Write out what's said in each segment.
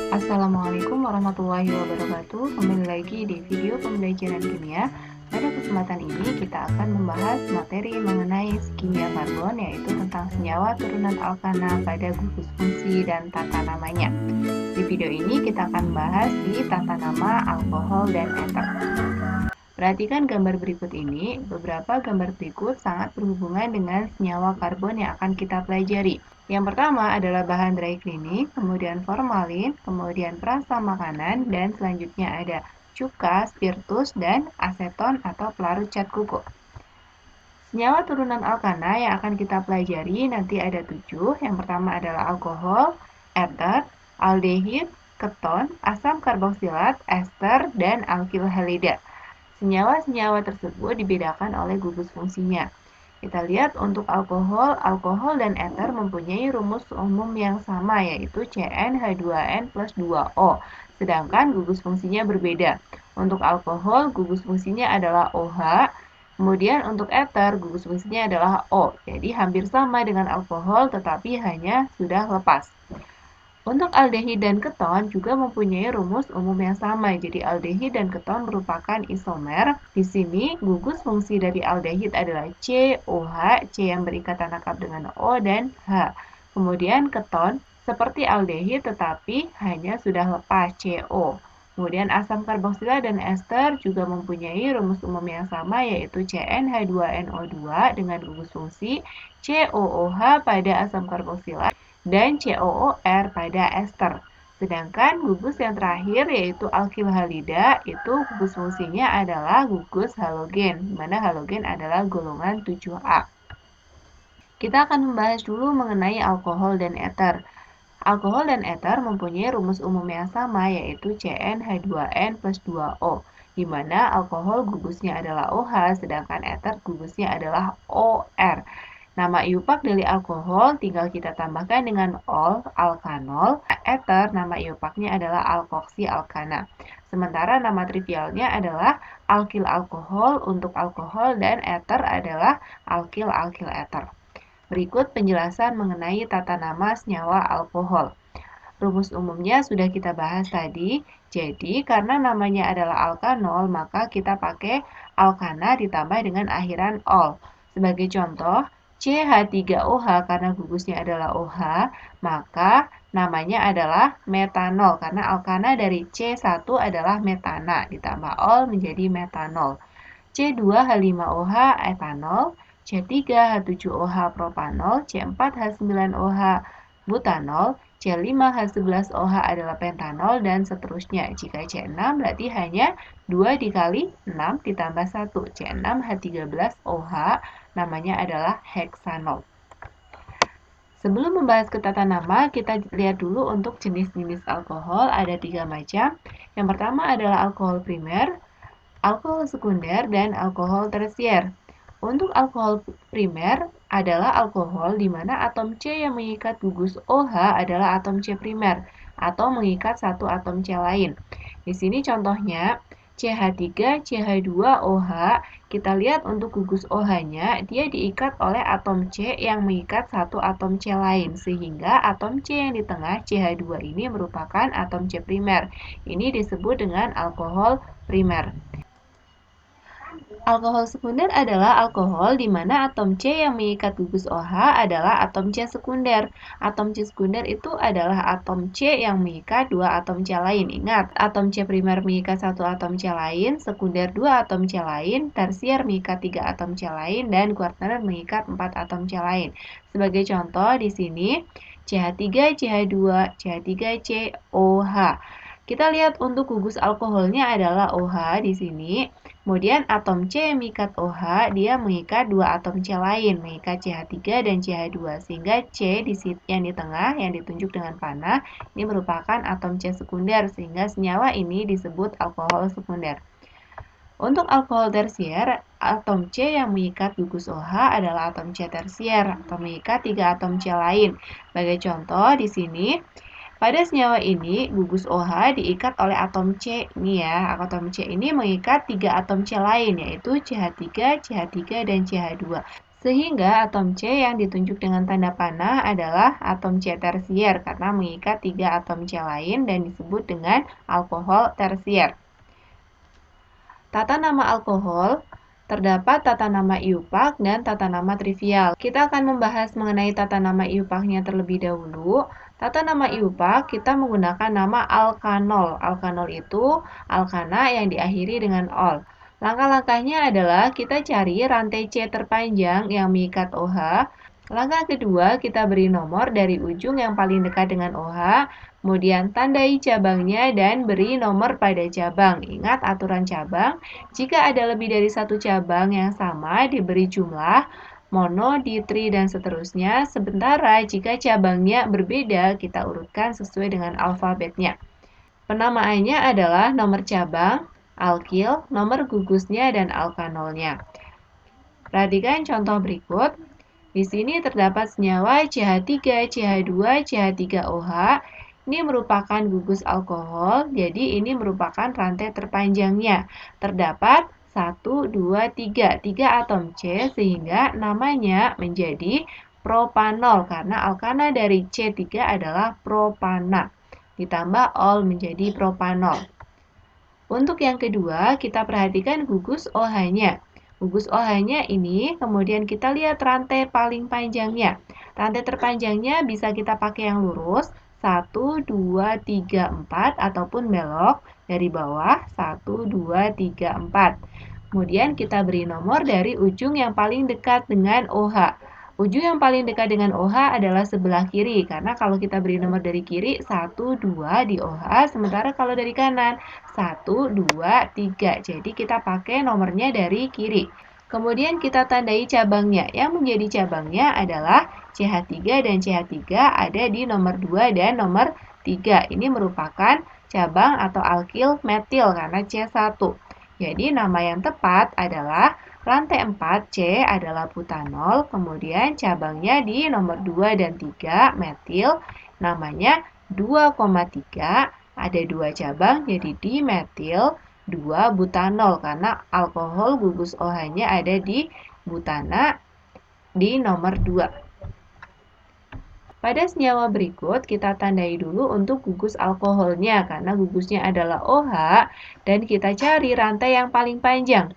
Assalamualaikum warahmatullahi wabarakatuh. Kembali lagi di video pembelajaran kimia. Pada kesempatan ini kita akan membahas materi mengenai kimia karbon, yaitu tentang senyawa turunan alkana pada gugus fungsi dan tata namanya. Di video ini kita akan membahas di tata nama alkohol dan eter. Perhatikan gambar berikut ini. Beberapa gambar berikut sangat berhubungan dengan senyawa karbon yang akan kita pelajari. Yang pertama adalah bahan dry cleaning, kemudian formalin, kemudian perasa makanan, dan selanjutnya ada cuka, spiritus, dan aseton atau pelarut cat kuku. Senyawa turunan alkana yang akan kita pelajari nanti ada 7. Yang pertama adalah alkohol, eter, aldehid, keton, asam karboksilat, ester, dan alkil halida. Senyawa-senyawa tersebut dibedakan oleh gugus fungsinya. Kita lihat untuk alkohol dan eter mempunyai rumus umum yang sama, yaitu CnH2n plus 2O. Sedangkan gugus fungsinya berbeda. Untuk alkohol, gugus fungsinya adalah OH. Kemudian untuk eter, gugus fungsinya adalah O. Jadi hampir sama dengan alkohol, tetapi hanya sudah lepas. Untuk aldehid dan keton juga mempunyai rumus umum yang sama. Jadi aldehid dan keton merupakan isomer. Di sini gugus fungsi dari aldehid adalah COH, C yang berikatan akrab dengan O dan H. Kemudian keton seperti aldehid tetapi hanya sudah lepas CO. Kemudian asam karboksila dan ester juga mempunyai rumus umum yang sama, yaitu CnH2nO2 dengan gugus fungsi COOH pada asam karboksila dan COOR pada ester. Sedangkan gugus yang terakhir yaitu alkil halida, itu gugus fungsinya adalah gugus halogen, di mana halogen adalah golongan 7A. Kita akan membahas dulu mengenai alkohol dan eter. Alkohol dan eter mempunyai rumus umum yang sama, yaitu CnH2n plus 2O, di mana alkohol gugusnya adalah OH, sedangkan eter gugusnya adalah OR. Nama iupak dari alkohol tinggal kita tambahkan dengan ol, alkanol. Eter, nama iupaknya adalah alkoksi alkana. Sementara nama trivialnya adalah alkil alkohol untuk alkohol dan eter adalah alkil alkil eter. Berikut penjelasan mengenai tata nama senyawa alkohol. Rumus umumnya sudah kita bahas tadi. Jadi, karena namanya adalah alkanol, maka kita pakai alkana ditambah dengan akhiran ol. Sebagai contoh, CH3OH karena gugusnya adalah OH, maka namanya adalah metanol karena alkana dari C1 adalah metana ditambah ol menjadi metanol. C2H5OH etanol, C3H7OH propanol, C4H9OH butanol, C5H11OH adalah pentanol, dan seterusnya. Jika C6 berarti hanya 2 dikali 6 ditambah 1. C6H13OH namanya adalah heksanol. Sebelum membahas ke tata nama, kita lihat dulu untuk jenis-jenis alkohol. Ada 3 macam. Yang pertama adalah alkohol primer, alkohol sekunder, dan alkohol tersier. Untuk alkohol primer adalah alkohol di mana atom C yang mengikat gugus OH adalah atom C primer atau mengikat satu atom C lain. Di sini contohnya CH3, CH2OH, kita lihat untuk gugus OH-nya, dia diikat oleh atom C yang mengikat satu atom C lain, sehingga atom C yang di tengah CH2 ini merupakan atom C primer. Ini disebut dengan alkohol primer. Alkohol sekunder adalah alkohol di mana atom C yang mengikat gugus OH adalah atom C sekunder. Atom C sekunder itu adalah atom C yang mengikat dua atom C lain. Ingat, atom C primer mengikat satu atom C lain, sekunder dua atom C lain, tersier mengikat tiga atom C lain, dan kuartener mengikat 4 atom C lain. Sebagai contoh di sini CH3, CH2, CH3, COH. Kita lihat untuk gugus alkoholnya adalah OH di sini. Kemudian atom C yang mengikat OH, dia mengikat dua atom C lain, mengikat CH3 dan CH2. Sehingga C yang di tengah, yang ditunjuk dengan panah, ini merupakan atom C sekunder. Sehingga senyawa ini disebut alkohol sekunder. Untuk alkohol tersier, atom C yang mengikat gugus OH adalah atom C tersier, atau mengikat tiga atom C lain. Sebagai contoh di sini, pada senyawa ini, gugus OH diikat oleh atom C. Ini ya, atom C ini mengikat tiga atom C lain, yaitu CH3, CH3, dan CH2. Sehingga atom C yang ditunjuk dengan tanda panah adalah atom C tersier karena mengikat 3 atom C lain dan disebut dengan alkohol tersier. Tata nama alkohol, terdapat tata nama iupak dan tata nama trivial. Kita akan membahas mengenai tata nama iupaknya terlebih dahulu. Tata nama iupak kita menggunakan nama alkanol. Alkanol itu alkana yang diakhiri dengan ol. Langkah-langkahnya adalah kita cari rantai C terpanjang yang mengikat OH. Langkah kedua, kita beri nomor dari ujung yang paling dekat dengan OH, kemudian tandai cabangnya dan beri nomor pada cabang. Ingat aturan cabang, jika ada lebih dari satu cabang yang sama diberi jumlah mono, ditri, dan seterusnya. Sementara jika cabangnya berbeda, kita urutkan sesuai dengan alfabetnya. Penamaannya adalah nomor cabang, alkil, nomor gugusnya, dan alkanolnya. Perhatikan contoh berikut. Di sini terdapat senyawa CH3, CH2, CH3OH. Ini merupakan gugus alkohol, jadi ini merupakan rantai terpanjangnya. Terdapat 1, 2, 3. 3 atom C sehingga namanya menjadi propanol karena alkana dari C3 adalah propana. Ditambah ol menjadi propanol. Untuk yang kedua, kita perhatikan gugus OH-nya. Gugus OH-nya ini, kemudian kita lihat rantai paling panjangnya. Rantai terpanjangnya bisa kita pakai yang lurus, 1, 2, 3, 4, ataupun belok dari bawah, 1, 2, 3, 4. Kemudian kita beri nomor dari ujung yang paling dekat dengan OH. Ujung yang paling dekat dengan OH adalah sebelah kiri, karena kalau kita beri nomor dari kiri, 1, 2 di OH, sementara kalau dari kanan, 1, 2, 3. Jadi kita pakai nomornya dari kiri. Kemudian kita tandai cabangnya. Yang menjadi cabangnya adalah CH3 dan CH3 ada di nomor 2 dan nomor 3. Ini merupakan cabang atau alkil metil karena C1. Jadi nama yang tepat adalah rantai 4C adalah butanol, kemudian cabangnya di nomor 2 dan 3 metil, namanya 2,3, ada 2 cabang jadi dimetil 2 butanol karena alkohol gugus OH-nya ada di butana di nomor 2. Pada senyawa berikut kita tandai dulu untuk gugus alkoholnya karena gugusnya adalah OH dan kita cari rantai yang paling panjang.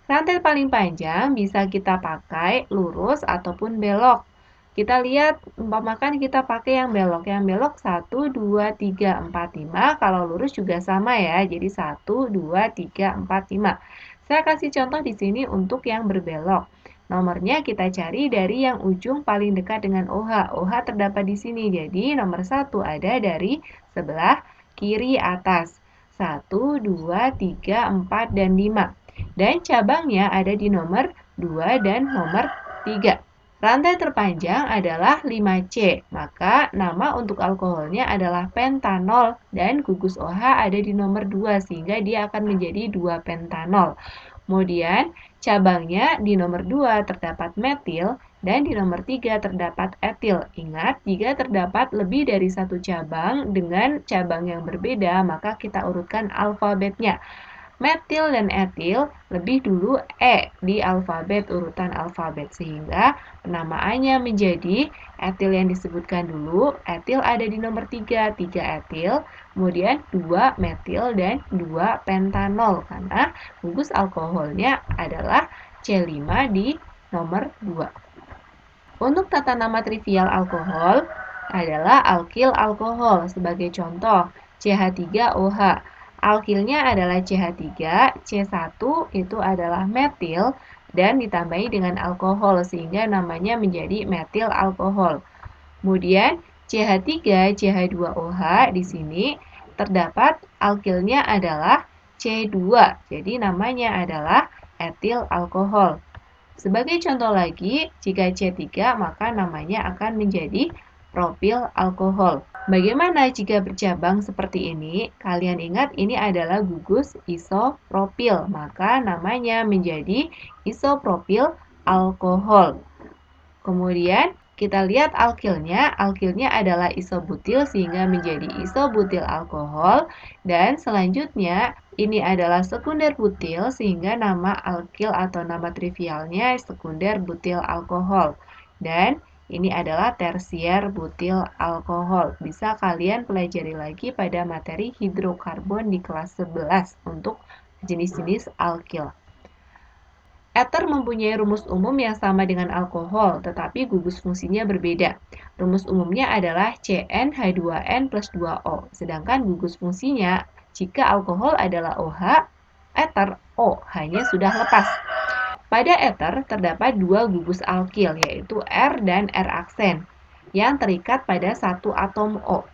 Rantai paling panjang bisa kita pakai lurus ataupun belok. Kita lihat, umpamakan kita pakai yang belok. Yang belok 1, 2, 3, 4, 5. Kalau lurus juga sama ya. Jadi 1, 2, 3, 4, 5. Saya kasih contoh di sini untuk yang berbelok. Nomornya kita cari dari yang ujung paling dekat dengan OH. OH terdapat di sini. Jadi nomor 1 ada dari sebelah kiri atas. 1, 2, 3, 4, dan 5. Dan cabangnya ada di nomor 2 dan nomor 3. Rantai terpanjang adalah 5C, maka nama untuk alkoholnya adalah pentanol dan gugus OH ada di nomor 2 sehingga dia akan menjadi 2 pentanol. Kemudian cabangnya di nomor 2 terdapat metil dan di nomor 3 terdapat etil. Ingat, jika terdapat lebih dari satu cabang dengan cabang yang berbeda, maka kita urutkan alfabetnya. Metil dan etil lebih dulu E di alfabet urutan alfabet sehingga penamaannya menjadi etil yang disebutkan dulu. Etil ada di nomor 3, 3 etil, kemudian 2 metil dan 2 pentanol karena gugus alkoholnya adalah C5 di nomor 2. Untuk tata nama trivial alkohol adalah alkil alkohol. Sebagai contoh, CH3OH. Alkilnya adalah CH3, C1 itu adalah metil, dan ditambahi dengan alkohol sehingga namanya menjadi metil alkohol. Kemudian CH3, CH2OH di sini terdapat alkilnya adalah C2, jadi namanya adalah etil alkohol. Sebagai contoh lagi, jika C3 maka namanya akan menjadi propil alkohol. Bagaimana jika bercabang seperti ini? Kalian ingat ini adalah gugus isopropil, maka namanya menjadi isopropil alkohol. Kemudian Kita lihat alkilnya adalah isobutil sehingga menjadi isobutil alkohol. Dan selanjutnya ini adalah sekunder butil sehingga nama alkil atau nama trivialnya sekunder butil alkohol. Dan ini adalah tersier butil alkohol. Bisa kalian pelajari lagi pada materi hidrokarbon di kelas 11 untuk jenis-jenis alkil. Eter mempunyai rumus umum yang sama dengan alkohol, tetapi gugus fungsinya berbeda. Rumus umumnya adalah CnH2n plus 2O, sedangkan gugus fungsinya jika alkohol adalah OH, eter O-nya sudah lepas. Pada eter terdapat dua gugus alkil, yaitu R dan R aksen, yang terikat pada satu atom O.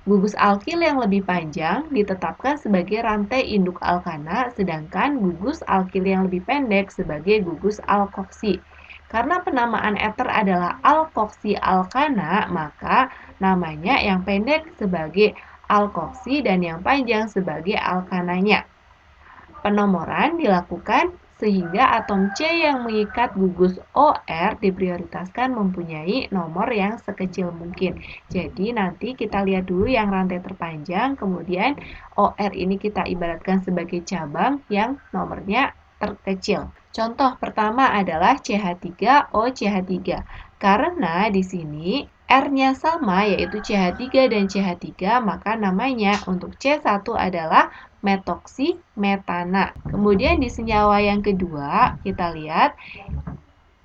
Gugus alkil yang lebih panjang ditetapkan sebagai rantai induk alkana, sedangkan gugus alkil yang lebih pendek sebagai gugus alkoksi. Karena penamaan eter adalah alkoksi alkana, maka namanya yang pendek sebagai alkoksi dan yang panjang sebagai alkananya. Penomoran dilakukan sehingga atom C yang mengikat gugus OR diprioritaskan mempunyai nomor yang sekecil mungkin. Jadi nanti kita lihat dulu yang rantai terpanjang, kemudian OR ini kita ibaratkan sebagai cabang yang nomornya terkecil. Contoh pertama adalah CH3OCH3. Karena di sini R-nya sama yaitu CH3 dan CH3, maka namanya untuk C1 adalah metoksi metana. Kemudian di senyawa yang kedua, kita lihat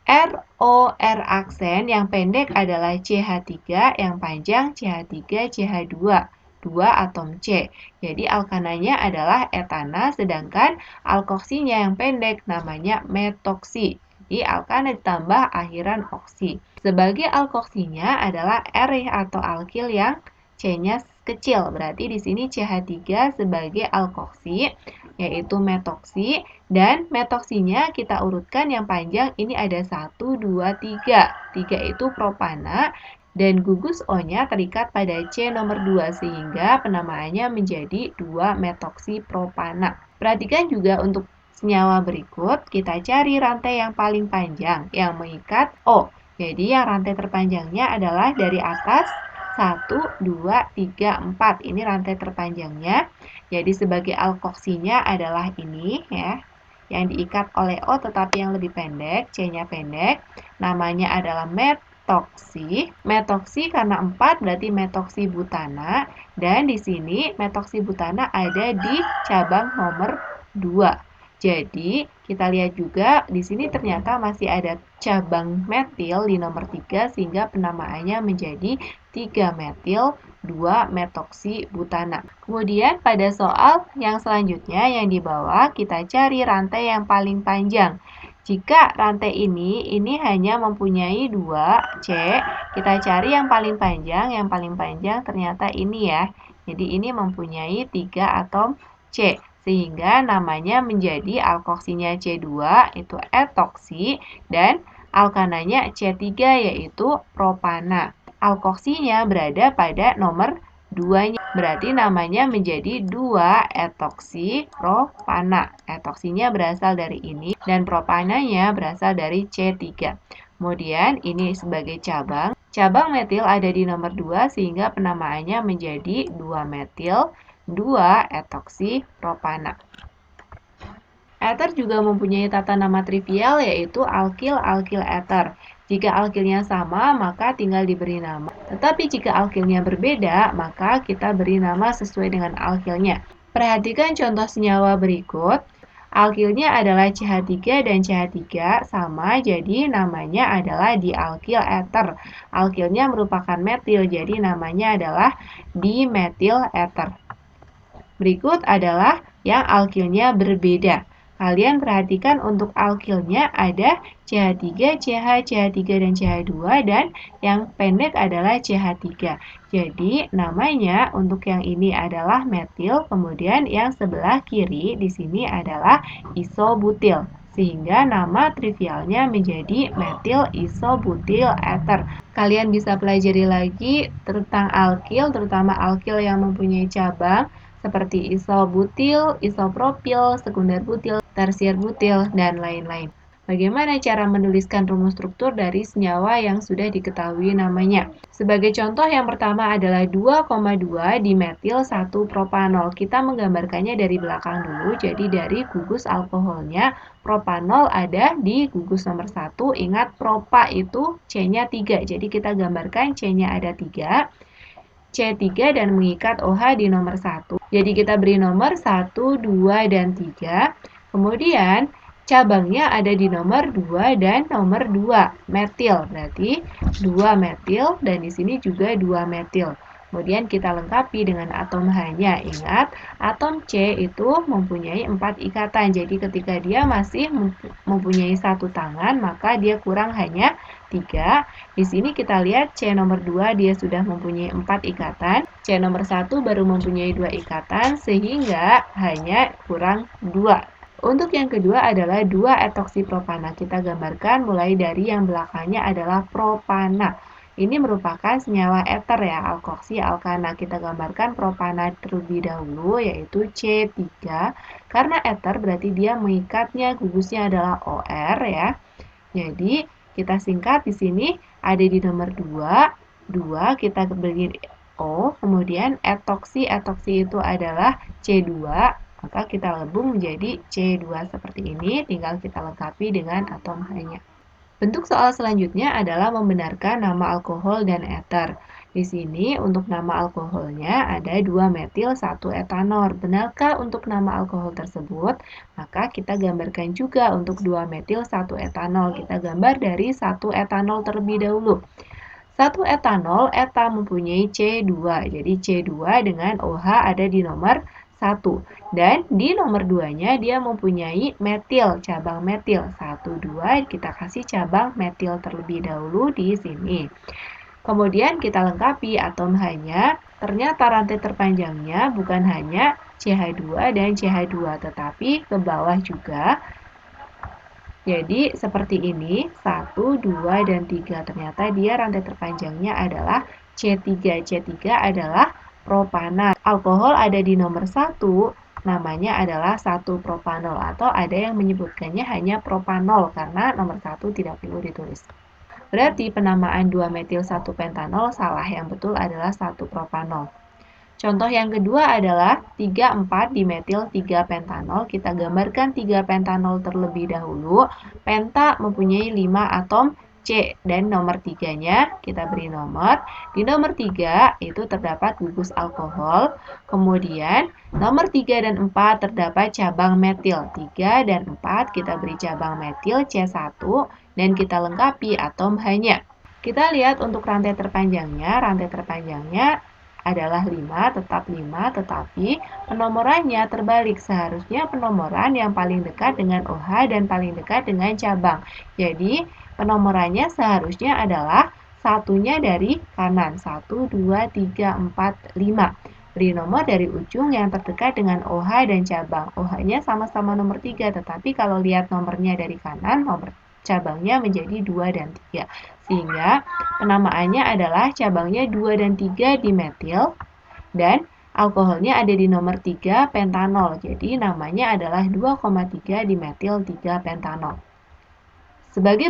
ROR aksen yang pendek adalah CH3, yang panjang CH3CH2, 2 atom C. Jadi alkananya adalah etana, sedangkan alkoksinya yang pendek namanya metoksi. Jadi alkana ditambah akhiran oksi. Sebagai alkoksinya adalah R atau alkil yang C-nya kecil. Berarti di sini CH3 sebagai alkoksi, yaitu metoksi. Dan metoksinya kita urutkan yang panjang, ini ada 1, 2, 3. 3 itu propana. Dan gugus O-nya terikat pada C nomor 2, sehingga penamaannya menjadi 2 metoksi propana. Perhatikan juga untuk senyawa berikut, kita cari rantai yang paling panjang, yang mengikat O. Jadi yang rantai terpanjangnya adalah dari atas 1, 2, 3, 4. Ini rantai terpanjangnya. Jadi sebagai alkoksinya adalah ini ya, yang diikat oleh O tetapi yang lebih pendek, C-nya pendek. Namanya adalah metoksi. Metoksi karena 4 berarti metoksi butana. Dan di sini metoksi butana ada di cabang nomor 2. Jadi, kita lihat juga di sini ternyata masih ada cabang metil di nomor 3 sehingga penamaannya menjadi 3 metil 2 metoksi butana. Kemudian pada soal yang selanjutnya yang di bawah kita cari rantai yang paling panjang. Jika rantai ini hanya mempunyai 2 C, kita cari yang paling panjang. Yang paling panjang ternyata ini ya. Jadi ini mempunyai 3 atom C. Sehingga namanya menjadi alkoksinya C2 itu etoksi dan alkananya C3 yaitu propana. Alkoksinya berada pada nomor 2-nya. Berarti namanya menjadi 2 etoksi propana. Etoksinya berasal dari ini dan propananya berasal dari C3. Kemudian ini sebagai cabang. Cabang metil ada di nomor 2 sehingga penamaannya menjadi 2 metil 2 etoksi propana. Eter juga mempunyai tata nama trivial yaitu alkil-alkil eter. Jika alkilnya sama, maka tinggal diberi nama. Tetapi jika alkilnya berbeda, maka kita beri nama sesuai dengan alkilnya. Perhatikan contoh senyawa berikut. Alkilnya adalah CH3 dan CH3 sama, jadi namanya adalah dialkil eter. Alkilnya merupakan metil, jadi namanya adalah dimetil eter. Berikut adalah yang alkilnya berbeda. Kalian perhatikan untuk alkilnya ada CH3, CH, CH3, dan CH2, dan yang pendek adalah CH3. Jadi namanya untuk yang ini adalah metil, kemudian yang sebelah kiri di sini adalah isobutil. Sehingga nama trivialnya menjadi metil isobutil eter. Kalian bisa pelajari lagi tentang alkil, terutama alkil yang mempunyai cabang, seperti isobutil, isopropil, sekunder butil, tersier butil, dan lain-lain. Bagaimana cara menuliskan rumus struktur dari senyawa yang sudah diketahui namanya? Sebagai contoh yang pertama adalah 2,2 dimetil 1 propanol. Kita menggambarkannya dari belakang dulu. Jadi dari gugus alkoholnya, propanol ada di gugus nomor 1. Ingat propa itu C-nya 3. Jadi kita gambarkan C-nya ada 3. C3 dan mengikat OH di nomor 1. Jadi kita beri nomor 1, 2, dan 3. Kemudian cabangnya ada di nomor 2 dan nomor 2, metil. Berarti 2 metil dan di sini juga 2 metil. Kemudian kita lengkapi dengan atom H-nya. Ingat, atom C itu mempunyai 4 ikatan. Jadi ketika dia masih mempunyai satu tangan, maka dia kurang hanya 3. Di sini kita lihat C nomor 2 dia sudah mempunyai 4 ikatan. C nomor 1 baru mempunyai 2 ikatan, sehingga hanya kurang 2. Untuk yang kedua adalah 2-etoksipropana. Kita gambarkan mulai dari yang belakangnya adalah propana. Ini merupakan senyawa eter ya, alkoksi alkana. Kita gambarkan propana terlebih dahulu, yaitu C3. Karena eter berarti dia mengikatnya, gugusnya adalah OR ya. Jadi kita singkat di sini ada di nomor 2. 2 kita beri O, kemudian etoksi itu adalah C2. Maka kita gabung menjadi C2 seperti ini, tinggal kita lengkapi dengan atom H-nya. Bentuk soal selanjutnya adalah membenarkan nama alkohol dan eter. Di sini untuk nama alkoholnya ada 2 metil 1 etanol. Benarkah untuk nama alkohol tersebut? Maka kita gambarkan juga untuk 2 metil 1 etanol. Kita gambar dari 1 etanol terlebih dahulu. 1 etanol, eta mempunyai C2. Jadi C2 dengan OH ada di nomor 1. Dan di nomor 2-nya dia mempunyai metil, cabang metil. 1, 2, kita kasih cabang metil terlebih dahulu di sini. Kemudian kita lengkapi atom H-nya. Ternyata rantai terpanjangnya bukan hanya CH2 dan CH2, tetapi ke bawah juga. Jadi seperti ini, 1, 2, dan 3. Ternyata dia rantai terpanjangnya adalah C3. C3 adalah propana. Alkohol ada di nomor 1, namanya adalah 1 propanol. Atau ada yang menyebutkannya hanya propanol, karena nomor 1 tidak perlu ditulis. Berarti penamaan 2 metil 1 pentanol salah. Yang betul adalah 1 propanol. Contoh yang kedua adalah 3,4 dimetil 3 pentanol. Kita gambarkan 3 pentanol terlebih dahulu. Penta mempunyai 5 atom C dan nomor 3-nya kita beri nomor. Di nomor 3 itu terdapat gugus alkohol. Kemudian nomor 3 dan 4 terdapat cabang metil. 3 dan 4 kita beri cabang metil C1 dan kita lengkapi atom H-nya. Kita lihat untuk rantai terpanjangnya adalah 5, tetap 5, tetapi penomorannya terbalik. Seharusnya penomoran yang paling dekat dengan OH dan paling dekat dengan cabang. Jadi, penomorannya seharusnya adalah satunya dari kanan. 1, 2, 3, 4, 5. Beri nomor dari ujung yang terdekat dengan OH dan cabang. OH-nya sama-sama nomor 3, tetapi kalau lihat nomornya dari kanan, nomor cabangnya menjadi 2 dan 3. Sehingga penamaannya adalah cabangnya 2 dan 3 dimetil dan alkoholnya ada di nomor 3 pentanol. Jadi namanya adalah 2,3 dimetil 3 pentanol. Sebagai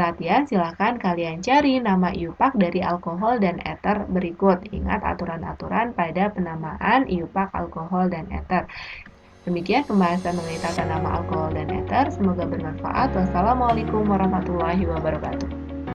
latihan, silakan kalian cari nama IUPAC dari alkohol dan eter berikut. Ingat aturan-aturan pada penamaan IUPAC alkohol dan eter. Demikian pembahasan mengenai tata nama alkohol dan eter. Semoga bermanfaat. Wassalamualaikum warahmatullahi wabarakatuh.